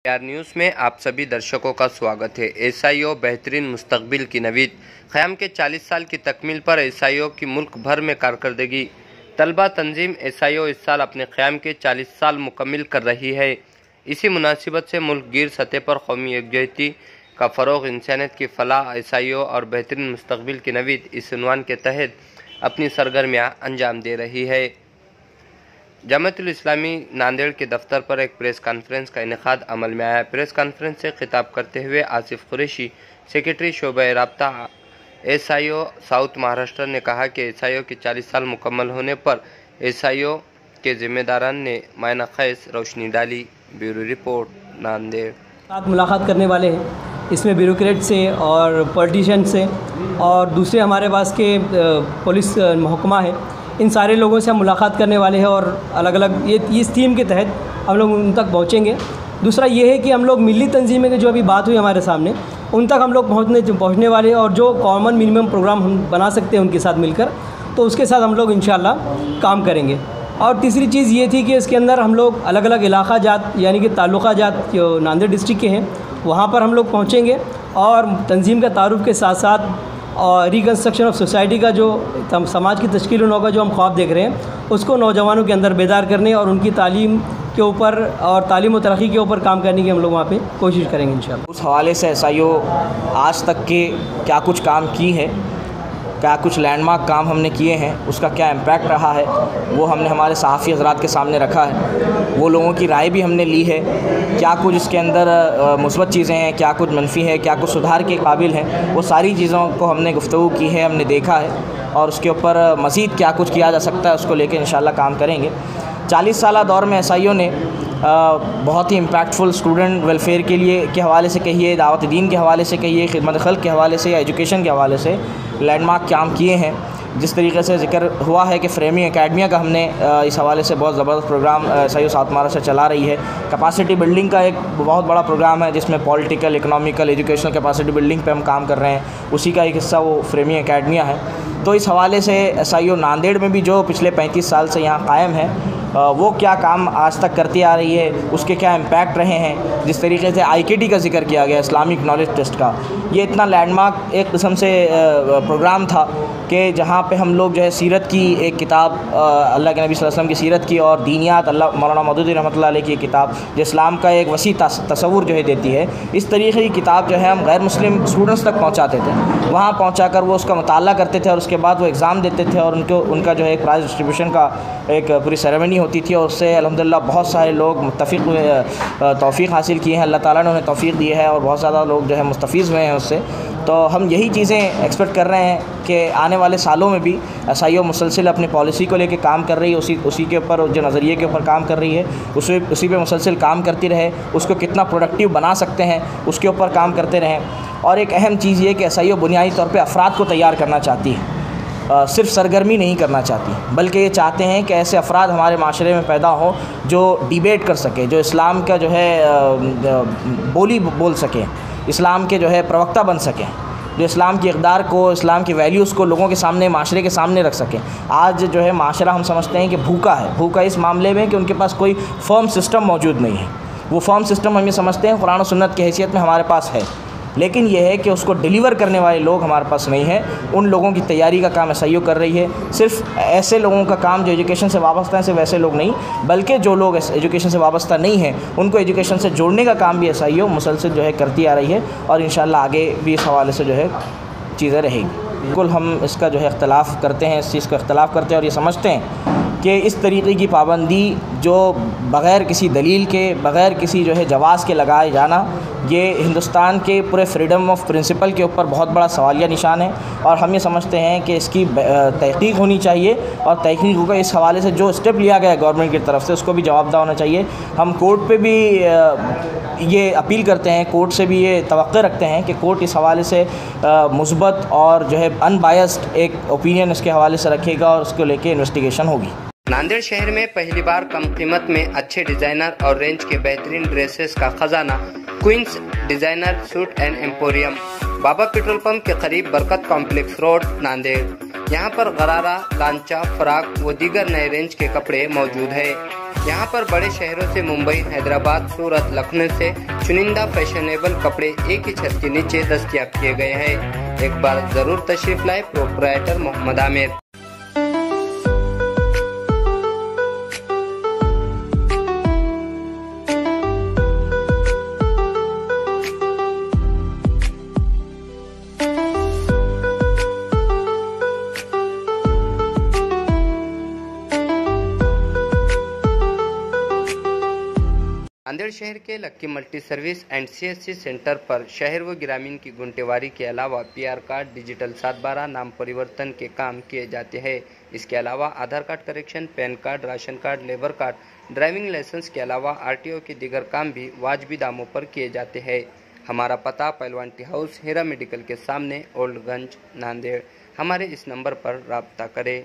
R news में आप सभी दर्शकों का स्वागत है। एसआईओ बेहतरीन मुस्तकबिल की नवीद क़याम के 40 साल की तकमील पर एसआईओ की मुल्क भर में कारकर्दगी। तलबा तंजीम एसआईओ इस साल अपने क़याम के 40 साल मुकम्मिल कर रही है। इसी मुनासिबत से मुल्क गिर सतह पर कौमी यकजहती का फ़रोग़, इंसानियत की फ़लाह, एसआईओ और बेहतरीन मुस्तकबिल की नवीद इस उन्वान के तहत अपनी सरगर्मियाँ अंजाम दे रही है। जमाअतुल इस्लामी नांदेड़ के दफ्तर पर एक प्रेस कॉन्फ्रेंस का इनेकाद अमल में आया। प्रेस कॉन्फ्रेंस से खिताब करते हुए आसिफ कुरैशी, सेक्रेटरी शोबा राब्ता एसआईओ साउथ महाराष्ट्र ने कहा कि एसआईओ के 40 साल मुकम्मल होने पर एसआईओ के जिम्मेदारान ने मायना खैस रोशनी डाली। Bureau report, Nanded. साथ मुलाकात करने वाले हैं, इसमें ब्यूरोक्रेट से और पॉलिटिशियन से और दूसरे हमारे पास के पुलिस महकमा है, इन सारे लोगों से हम मुलाकात करने वाले हैं और अलग अलग ये इस थीम के तहत हम लोग उन तक पहुँचेंगे। दूसरा ये है कि हम लोग मिली तंजीमें की जो अभी बात हुई हमारे सामने, उन तक हम लोग पहुँचने वाले हैं और जो कॉमन मिनिमम प्रोग्राम हम बना सकते हैं उनके साथ मिलकर, तो उसके साथ हम लोग इंशाअल्लाह काम करेंगे। और तीसरी चीज़ ये थी कि इसके अंदर हम लोग अलग अलग इलाका जात यानी कि ताल्लुक़ा जात जो नांदेड़ डिस्ट्रिक्ट के हैं वहाँ पर हम लोग पहुँचेंगे और तंजीम का तारुफ़ के साथ साथ और रिकन्स्ट्रक्शन ऑफ सोसाइटी का जो समाज की तश्कील होगा जो हम ख्वाब देख रहे हैं उसको नौजवानों के अंदर बेदार करने और उनकी तालीम के ऊपर और तालीम और तरक्की के ऊपर काम करने की हम लोग वहाँ पे कोशिश करेंगे इंशाअल्लाह। उस हवाले से एसआईओ आज तक के क्या कुछ काम की है, क्या कुछ लैंडमार्क काम हमने किए हैं, उसका क्या इम्पैक्ट रहा है, वो हमने हमारे सहाफ़ी हज़रात के सामने रखा है। वो लोगों की राय भी हमने ली है, क्या कुछ इसके अंदर मुस्बत चीज़ें हैं, क्या कुछ मनफी है, क्या कुछ सुधार के काबिल हैं, वो सारी चीज़ों को हमने गुफ्तगू की है, हमने देखा है और उसके ऊपर मज़ीद क्या कुछ किया जा सकता है उसको लेकर इंशाअल्लाह काम करेंगे। 40 साल दौर में एसआईओ ने बहुत ही इम्पैक्टफुल स्टूडेंट वेलफेयर के लिए के हवाले से कहिए, दावत दीन के हवाले से कहिए, खिदमत खल्क़ के हवाले से या एजुकेशन के हवाले से लैंडमार्क काम किए हैं। जिस तरीके से जिक्र हुआ है कि फ्रेमिंग एकेडमिया का हमने इस हवाले से बहुत ज़बरदस्त प्रोग्राम एसआईओ साउथ महाराष्ट्र चला रही है। कैपेसिटी बिल्डिंग का एक बहुत बड़ा प्रोग्राम है जिसमें political, economical, educational capacity building पे हम काम कर रहे हैं, उसी का एक हिस्सा वो फ्रेमिंग एकेडमिया है। तो इस हवाले से एसआईओ नांदेड़ में भी जो पिछले 35 साल से यहाँ कायम है वो क्या काम आज तक करती आ रही है, उसके क्या इम्पैक्ट रहे हैं। जिस तरीके से आईकेटी का जिक्र किया गया, इस्लामिक नॉलेज टेस्ट का, ये इतना लैंडमार्क एक किस्म से प्रोग्राम था कि जहाँ पे हम लोग जो है सीरत की एक किताब, अल्लाह के नबी सल्लल्लाहु अलैहि वसल्लम की सीरत की और दीनियात, अल्लाह मौलाना मौदूदी रहमतुल्लाह अलैह की एक किताब जो इस्लाम का एक वसी तसव्वुर जो है देती है, इस तरीके की किताब जो है हम गैर मुस्लिम स्टूडेंट्स तक पहुँचाते थे। वहाँ पहुँचा कर वो उसका मुताला करते थे और उसके बाद वो एग्ज़ाम देते थे और उनका जो है एक प्राइज़ डिस्ट्रीब्यूशन का एक पूरी सेरेमनी होती थी और उससे अल्हम्दुलिल्लाह बहुत सारे लोग मुत्तफ़िक़ हुए, तौफ़ीक़ हासिल किए हैं, अल्लाह ताला ने उन्हें तौफ़ीक़ दी है और बहुत ज़्यादा लोग जो है मुस्तफ़ीज़ हुए हैं उससे। तो हम यही चीज़ें एक्सपेक्ट कर रहे हैं कि आने वाले सालों में भी एसआईओ मुसलसिल अपनी पॉलिसी को लेकर काम कर रही है, उसी के ऊपर, जो नज़रिए के ऊपर काम कर रही है उसी पे मुसलसिल काम करती रहे, उसको कितना प्रोडक्टिव बना सकते हैं उसके ऊपर काम करते रहें। और एक अहम चीज़ ये कि एसआईओ बुनियादी तौर पर अफराद को तैयार करना चाहती है, सिर्फ सरगर्मी नहीं करना चाहती, बल्कि ये चाहते हैं कि ऐसे अफराद हमारे माशरे में पैदा हों जो डिबेट कर सकें, जो इस्लाम का जो है बोली बोल सकें, इस्लाम के जो है प्रवक्ता बन सकें, जो इस्लाम की इक़दार को, इस्लाम की वैल्यूज़ को लोगों के सामने, माशरे के सामने रख सकें। आज जो है माशरा हम समझते हैं कि भूखा है, भूखा इस मामले में कि उनके पास कोई फर्म सिस्टम मौजूद नहीं है। वो फर्म सिस्टम हम ये समझते हैं कुरान और सुन्नत की हैसियत में हमारे पास है, लेकिन यह है कि उसको डिलीवर करने वाले लोग हमारे पास नहीं हैं। उन लोगों की तैयारी का काम एसआईओ कर रही है। सिर्फ ऐसे लोगों का काम जो एजुकेशन से वाबस्ता हैं, सिर्फ ऐसे लोग नहीं, बल्कि जो लोग एजुकेशन से वाबस्ता नहीं हैं उनको एजुकेशन से जोड़ने का काम भी एसआईओ मुसलसल जो है करती आ रही है और इंशाअल्लाह आगे भी इस हवाले से जो है चीज़ें रहेंगी। बिल्कुल हम इसका जो है इख्तलाफ करते हैं, इस चीज़ का इख्तलाफ करते हैं और ये समझते हैं कि इस तरीक़े की पाबंदी जो बग़ैर किसी दलील के, बग़ैर किसी जो है जवाज़ के लगाए जाना, ये हिंदुस्तान के पूरे फ्रीडम ऑफ प्रिंसिपल के ऊपर बहुत बड़ा सवालिया निशान है। और हम ये समझते हैं कि इसकी तहक़ीक़ होनी चाहिए और तहक़ीक़ का इस हवाले से जो स्टेप लिया गया है गवर्नमेंट की तरफ से उसको भी जवाबदाह होना चाहिए। हम कोर्ट पे भी ये अपील करते हैं, कोर्ट से भी ये तवक्को रखते हैं कि कोर्ट इस हवाले से मुस्बत और जो है अनबायस्ड एक ओपिनियन इसके हवाले से रखेगा और उसको लेके इन्वेस्टिगेशन होगी। नांदेड़ शहर में पहली बार कम कीमत में अच्छे डिजाइनर और रेंज के बेहतरीन ड्रेसेस का खजाना queens designer suit and emporium, बाबा पेट्रोल पंप के करीब बरकत कॉम्प्लेक्स रोड, नांदेड़। यहाँ पर गरारा, लांचा, फ्राक व दीगर नए रेंज के कपड़े मौजूद है। यहाँ पर बड़े शहरों से मुंबई, हैदराबाद, सूरत, लखनऊ से चुनिंदा फैशनेबल कपड़े एक ही छत के नीचे दस्तयाब किए गए हैं। एक बार जरूर तशरीफ लाए प्रोप्राइटर मोहम्मद आमिर। नांदेड़ शहर के lucky multi service and CSC centre पर शहर व ग्रामीण की गुंटेवारी के अलावा PR कार्ड, डिजिटल 7/12 नाम परिवर्तन के काम किए जाते हैं। इसके अलावा Aadhaar card correction, PAN card, ration card, labour card, driving licence के अलावा RTO के दीगर काम भी वाजबी दामों पर किए जाते हैं। हमारा पता पहलवान टी हाउस, हेरा मेडिकल के सामने, ओल्डगंज, नांदेड़। हमारे इस नंबर पर राब्ता करें।